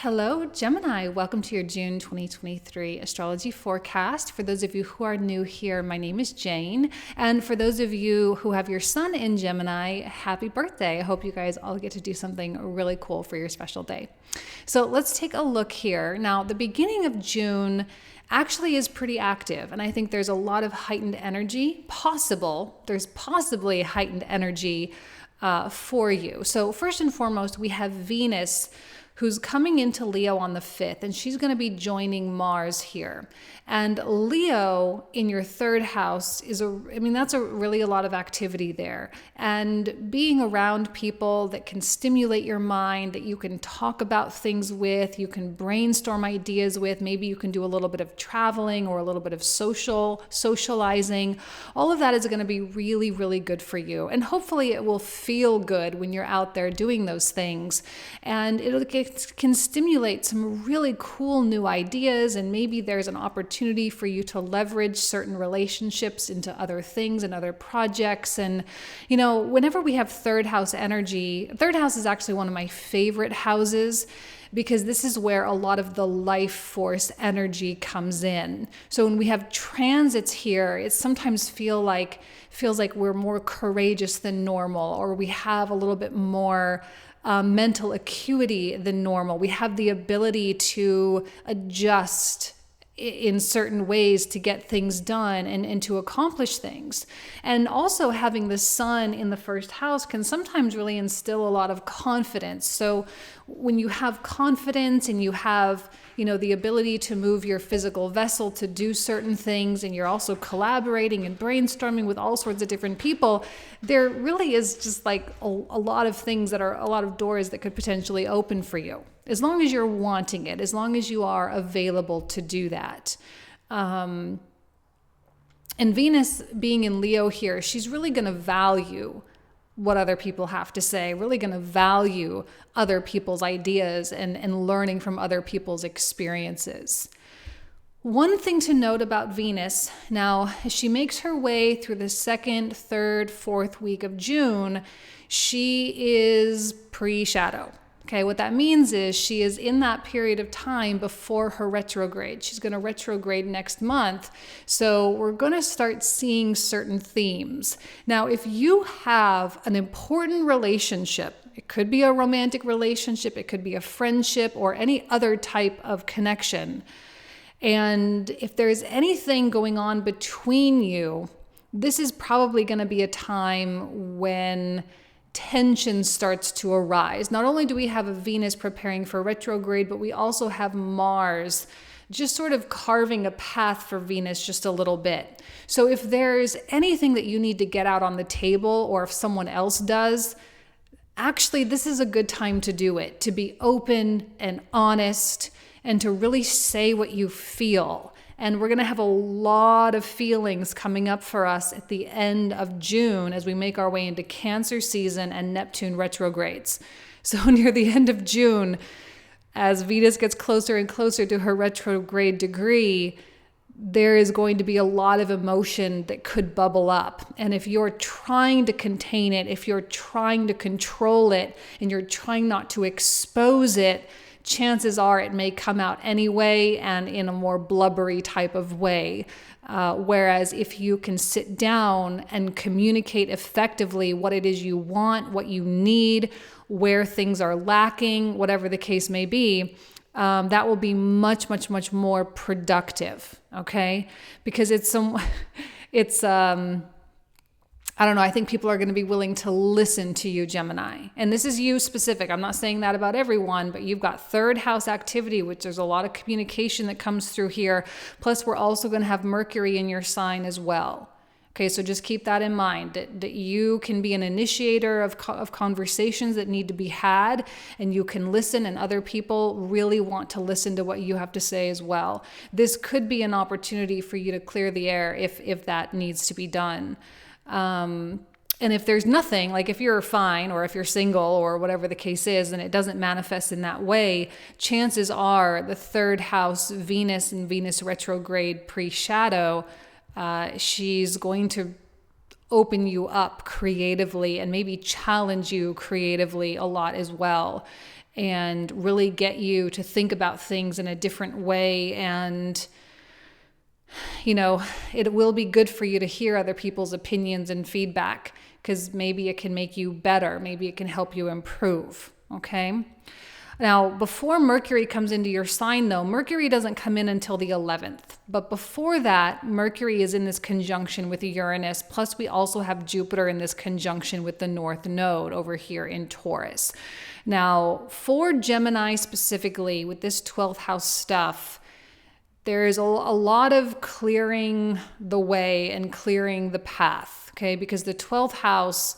Hello, Gemini. Welcome to your June 2023 astrology forecast. For those of you who are new here, my name is Jane. And for those of you who have your sun in Gemini, happy birthday. I hope you guys all get to do something really cool for your special day. So let's take a look here. Now, the beginning of June actually is pretty active. And I think there's a lot of heightened energy There's possibly heightened energy for you. So first and foremost, we have Venus, who's coming into Leo on the 5th, and she's going to be joining Mars here. And Leo in your third house that's really a lot of activity there. And being around people that can stimulate your mind, that you can talk about things with, you can brainstorm ideas with, maybe you can do a little bit of traveling or a little bit of socializing. All of that is going to be really, really good for you. And hopefully it will feel good when you're out there doing those things. And it can stimulate some really cool new ideas, and maybe there's an opportunity for you to leverage certain relationships into other things and other projects. And, whenever we have third house energy, third house is actually one of my favorite houses because this is where a lot of the life force energy comes in. So when we have transits here, it sometimes feels like we're more courageous than normal, or we have a little bit more mental acuity than normal. We have the ability to adjust in certain ways to get things done and to accomplish things. And also having the sun in the first house can sometimes really instill a lot of confidence. So when you have confidence and you have, the ability to move your physical vessel to do certain things, and you're also collaborating and brainstorming with all sorts of different people, there really is just like a lot of things a lot of doors that could potentially open for you. As long as you're wanting it, as long as you are available to do that. And Venus being in Leo here, she's really going to value what other people have to say, really going to value other people's ideas and learning from other people's experiences. One thing to note about Venus, now, as she makes her way through the 2nd, 3rd, 4th week of June, she is pre-shadow. Okay, what that means is she is in that period of time before her retrograde. She's going to retrograde next month. So we're going to start seeing certain themes. Now, if you have an important relationship, it could be a romantic relationship, it could be a friendship, or any other type of connection. And if there's anything going on between you, this is probably going to be a time when tension starts to arise. Not only do we have a Venus preparing for retrograde, but we also have Mars just sort of carving a path for Venus just a little bit. So if there's anything that you need to get out on the table, or if someone else does, actually this is a good time to do it, to be open and honest and to really say what you feel. And we're going to have a lot of feelings coming up for us at the end of June as we make our way into Cancer season and Neptune retrogrades. So near the end of June, as Venus gets closer and closer to her retrograde degree, there is going to be a lot of emotion that could bubble up. And if you're trying to contain it, if you're trying to control it, and you're trying not to expose it, chances are it may come out anyway and in a more blubbery type of way. Whereas if you can sit down and communicate effectively what it is you want, what you need, where things are lacking, whatever the case may be, that will be much, much, much more productive. Okay? Because I don't know, I think people are going to be willing to listen to you, Gemini. And this is you specific. I'm not saying that about everyone, but you've got third house activity, which there's a lot of communication that comes through here. Plus, we're also going to have Mercury in your sign as well. Okay, so just keep that in mind, that you can be an initiator of conversations that need to be had, and you can listen, and other people really want to listen to what you have to say as well. This could be an opportunity for you to clear the air if that needs to be done. And if there's nothing, like if you're fine or if you're single or whatever the case is, and it doesn't manifest in that way, chances are the third house Venus and Venus retrograde pre-shadow, she's going to open you up creatively and maybe challenge you creatively a lot as well. and really get you to think about things in a different way. And, it will be good for you to hear other people's opinions and feedback, because maybe it can make you better. Maybe it can help you improve. Okay. Now, before Mercury comes into your sign, though, Mercury doesn't come in until the 11th. But before that, Mercury is in this conjunction with Uranus. Plus, we also have Jupiter in this conjunction with the North Node over here in Taurus. Now, for Gemini specifically, with this 12th house stuff, there's a lot of clearing the way and clearing the path, okay? Because the 12th house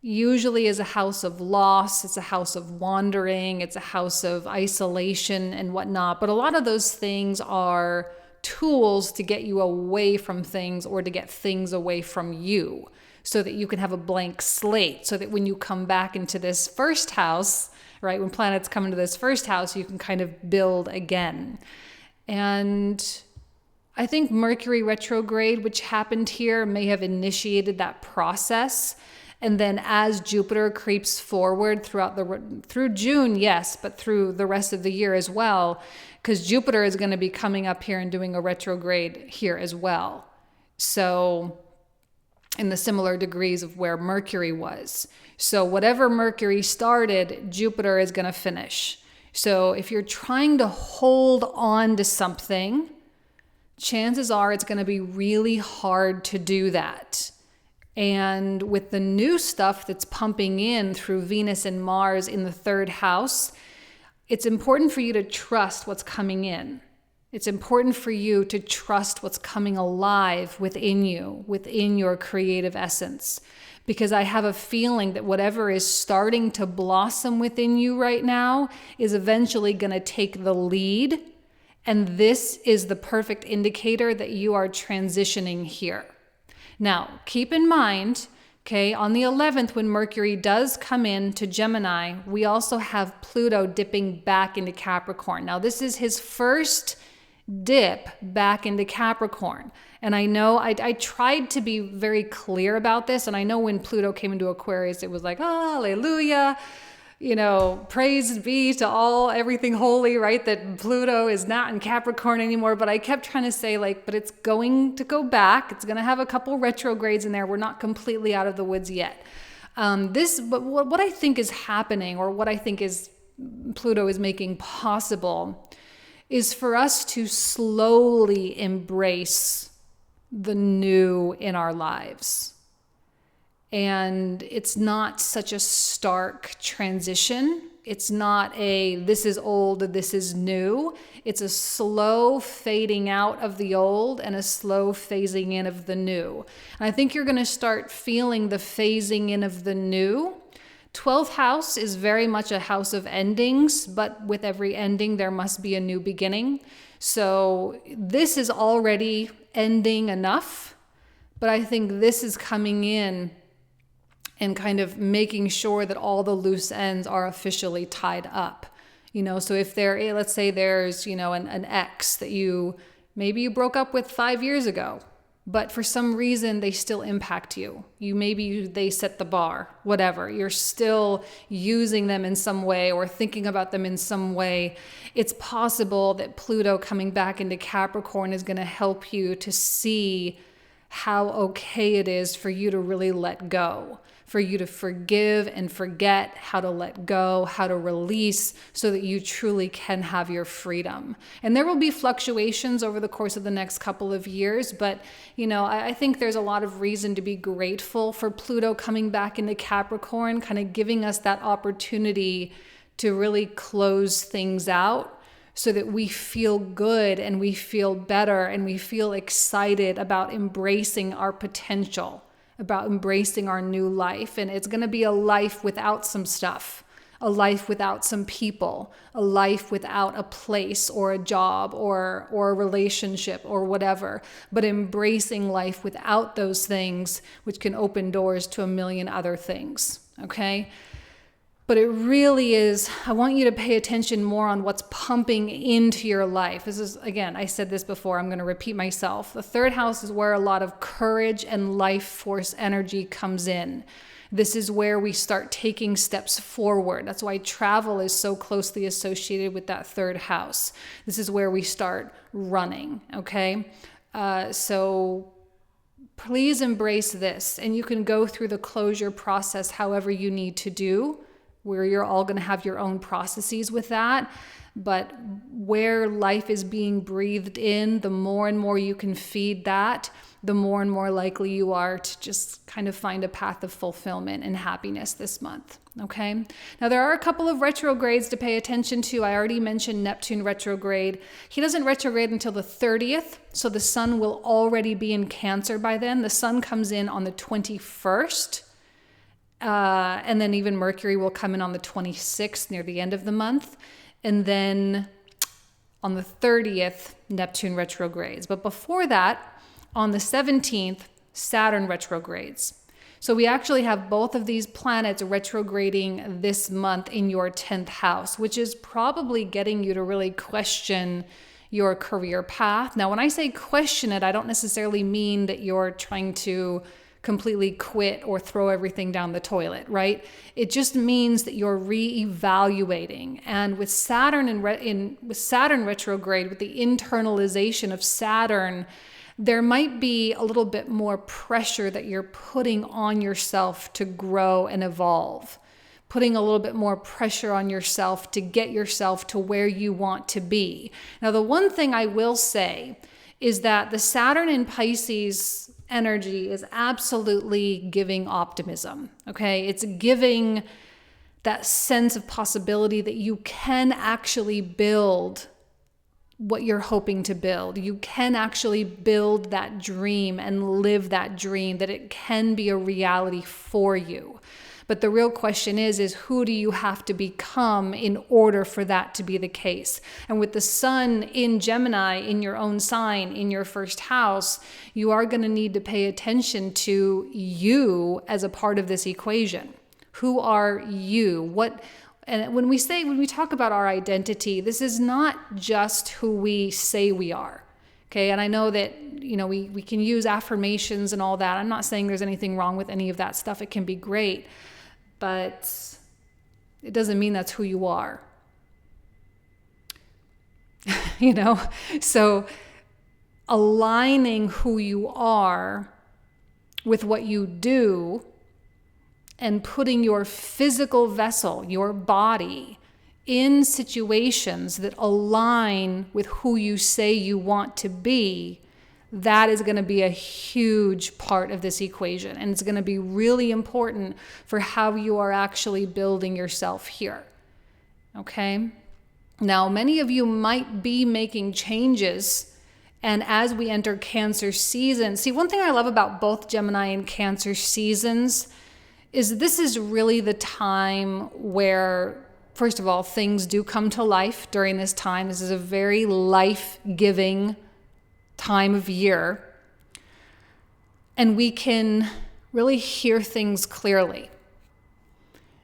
usually is a house of loss, it's a house of wandering, it's a house of isolation and whatnot. But a lot of those things are tools to get you away from things, or to get things away from you, so that you can have a blank slate, so that when you come back into this first house, right, when planets come into this first house, you can kind of build again. And I think Mercury retrograde, which happened here, may have initiated that process. And then as Jupiter creeps forward through June, yes, but through the rest of the year as well, because Jupiter is going to be coming up here and doing a retrograde here as well. So in the similar degrees of where Mercury was. So whatever Mercury started, Jupiter is going to finish. So if you're trying to hold on to something, chances are it's going to be really hard to do that. And with the new stuff that's pumping in through Venus and Mars in the 3rd house, it's important for you to trust what's coming in. It's important for you to trust what's coming alive within you, within your creative essence. Because I have a feeling that whatever is starting to blossom within you right now is eventually going to take the lead. And this is the perfect indicator that you are transitioning here. Now, keep in mind, okay, on the 11th, when Mercury does come in to Gemini, we also have Pluto dipping back into Capricorn. Now, this is his first dip back into Capricorn. And I know I tried to be very clear about this. And I know when Pluto came into Aquarius, it was like, oh, hallelujah, praise be to everything holy, right? That Pluto is not in Capricorn anymore. But I kept trying to say but it's going to go back. It's going to have a couple retrogrades in there. We're not completely out of the woods yet. But what I think is happening, or what I think is Pluto is making possible, is for us to slowly embrace the new in our lives. And it's not such a stark transition. It's not this is old, this is new. It's a slow fading out of the old and a slow phasing in of the new. And I think you're going to start feeling the phasing in of the new. 12th house is very much a house of endings, but with every ending, there must be a new beginning. So this is already ending enough, but I think this is coming in and kind of making sure that all the loose ends are officially tied up. So if let's say there's, an ex that maybe you broke up with 5 years ago, but for some reason they still impact you. They set the bar, whatever. You're still using them in some way or thinking about them in some way. It's possible that Pluto coming back into Capricorn is going to help you to see how okay it is for you to really let go, for you to forgive and forget, how to let go, how to release, so that you truly can have your freedom. And there will be fluctuations over the course of the next couple of years, but I think there's a lot of reason to be grateful for Pluto coming back into Capricorn, kind of giving us that opportunity to really close things out, so that we feel good and we feel better and we feel excited about embracing our potential, about embracing our new life. And it's going to be a life without some stuff, a life without some people, a life without a place or a job or a relationship or whatever, but embracing life without those things, which can open doors to a million other things. Okay? But it really is, I want you to pay attention more on what's pumping into your life. This is, again, I said this before, I'm going to repeat myself. The 3rd house is where a lot of courage and life force energy comes in. This is where we start taking steps forward. That's why travel is so closely associated with that third house. This is where we start running, okay? So please embrace this, and you can go through the closure process however you need to do, where you're all going to have your own processes with that. But where life is being breathed in, the more and more you can feed that, the more and more likely you are to just kind of find a path of fulfillment and happiness this month. Okay. Now, there are a couple of retrogrades to pay attention to. I already mentioned Neptune retrograde. He doesn't retrograde until the 30th. So the sun will already be in Cancer by then. The sun comes in on the 21st. And then even Mercury will come in on the 26th near the end of the month. And then on the 30th, Neptune retrogrades. But before that, on the 17th, Saturn retrogrades. So we actually have both of these planets retrograding this month in your 10th house, which is probably getting you to really question your career path. Now, when I say question it, I don't necessarily mean that you're trying to completely quit or throw everything down the toilet, right? It just means that you're reevaluating. And with Saturn with Saturn retrograde, with the internalization of Saturn, there might be a little bit more pressure that you're putting on yourself to grow and evolve, putting a little bit more pressure on yourself to get yourself to where you want to be. Now, the one thing I will say is that the Saturn in Pisces energy is absolutely giving optimism, okay? It's giving that sense of possibility that you can actually build what you're hoping to build. You can actually build that dream and live that dream, that it can be a reality for you. But the real question is who do you have to become in order for that to be the case? And with the sun in Gemini, in your own sign, in your first house, you are going to need to pay attention to you as a part of this equation. Who are you? And when we talk about our identity, this is not just who we say we are. Okay, and I know that, we can use affirmations and all that. I'm not saying there's anything wrong with any of that stuff. It can be great, but it doesn't mean that's who you are. So aligning who you are with what you do and putting your physical vessel, your body, in situations that align with who you say you want to be, that is going to be a huge part of this equation. And it's going to be really important for how you are actually building yourself here. Okay? Now, many of you might be making changes. And as we enter Cancer season, see, one thing I love about both Gemini and Cancer seasons is this is really the time where, first of all, things do come to life during this time. This is a very life-giving time of year. And we can really hear things clearly.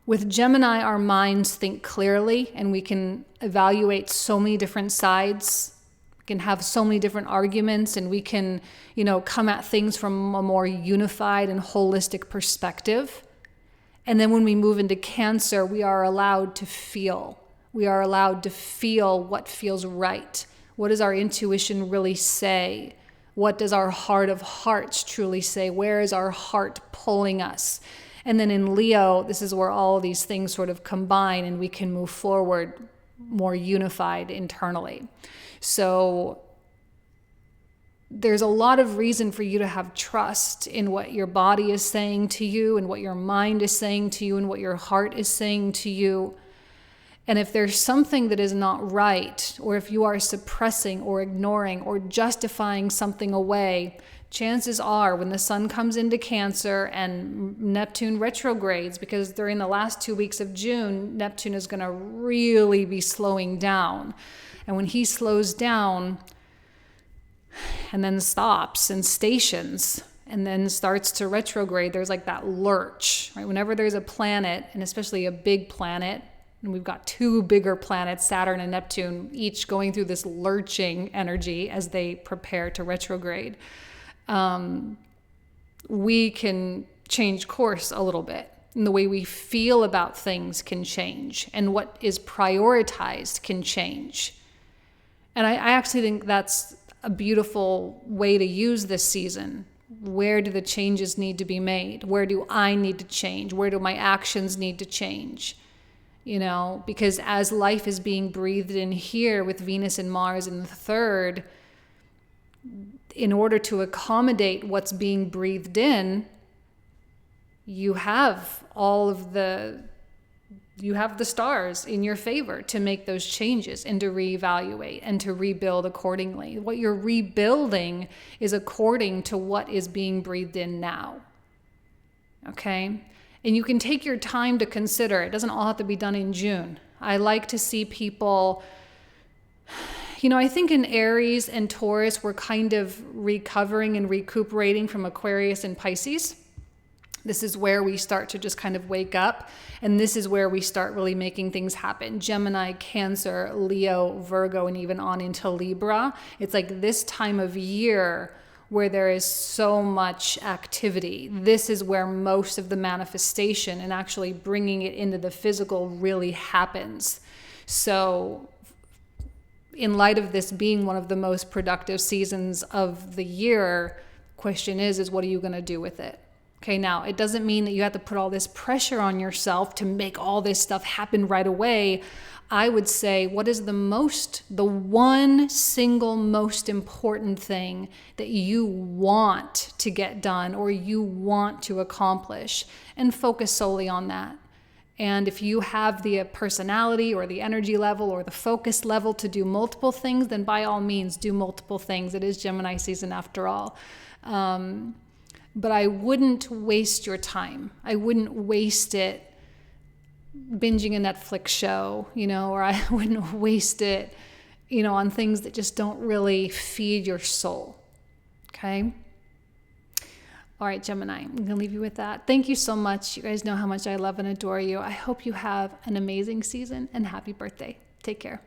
With Gemini, our minds think clearly, and we can evaluate so many different sides. We can have so many different arguments, and we can, come at things from a more unified and holistic perspective. And then when we move into Cancer, we are allowed to feel. We are allowed to feel what feels right. What does our intuition really say? What does our heart of hearts truly say? Where is our heart pulling us? And then in Leo, this is where all these things sort of combine and we can move forward more unified internally. So there's a lot of reason for you to have trust in what your body is saying to you and what your mind is saying to you and what your heart is saying to you. And if there's something that is not right, or if you are suppressing or ignoring or justifying something away, chances are when the sun comes into Cancer and Neptune retrogrades, because during the last 2 weeks of June, Neptune is going to really be slowing down. And when he slows down and then stops and stations and then starts to retrograde, there's like that lurch, right? Whenever there's a planet, and especially a big planet, and we've got two bigger planets, Saturn and Neptune, each going through this lurching energy as they prepare to retrograde, we can change course a little bit. And the way we feel about things can change, and what is prioritized can change. And I actually think that's a beautiful way to use this season. Where do the changes need to be made? Where do I need to change? Where do my actions need to change? Because as life is being breathed in here with Venus and Mars in the third, in order to accommodate what's being breathed in, you have the stars in your favor to make those changes and to reevaluate and to rebuild accordingly. What you're rebuilding is according to what is being breathed in now. Okay? And you can take your time to consider. It doesn't all have to be done in June. I like to see people, I think in Aries and Taurus, we're kind of recovering and recuperating from Aquarius and Pisces. This is where we start to just kind of wake up, and this is where we start really making things happen. Gemini, Cancer, Leo, Virgo, and even on into Libra. It's like this time of year where there is so much activity. This is where most of the manifestation and actually bringing it into the physical really happens. So in light of this being one of the most productive seasons of the year, question is what are you going to do with it? Okay, now it doesn't mean that you have to put all this pressure on yourself to make all this stuff happen right away. I would say, what is the one single most important thing that you want to get done or you want to accomplish, and focus solely on that. And if you have the personality or the energy level or the focus level to do multiple things, then by all means do multiple things. It is Gemini season after all. But I wouldn't waste your time. I wouldn't waste it binging a Netflix show, or I wouldn't waste it, on things that just don't really feed your soul. Okay? All right, Gemini, I'm going to leave you with that. Thank you so much. You guys know how much I love and adore you. I hope you have an amazing season, and happy birthday. Take care.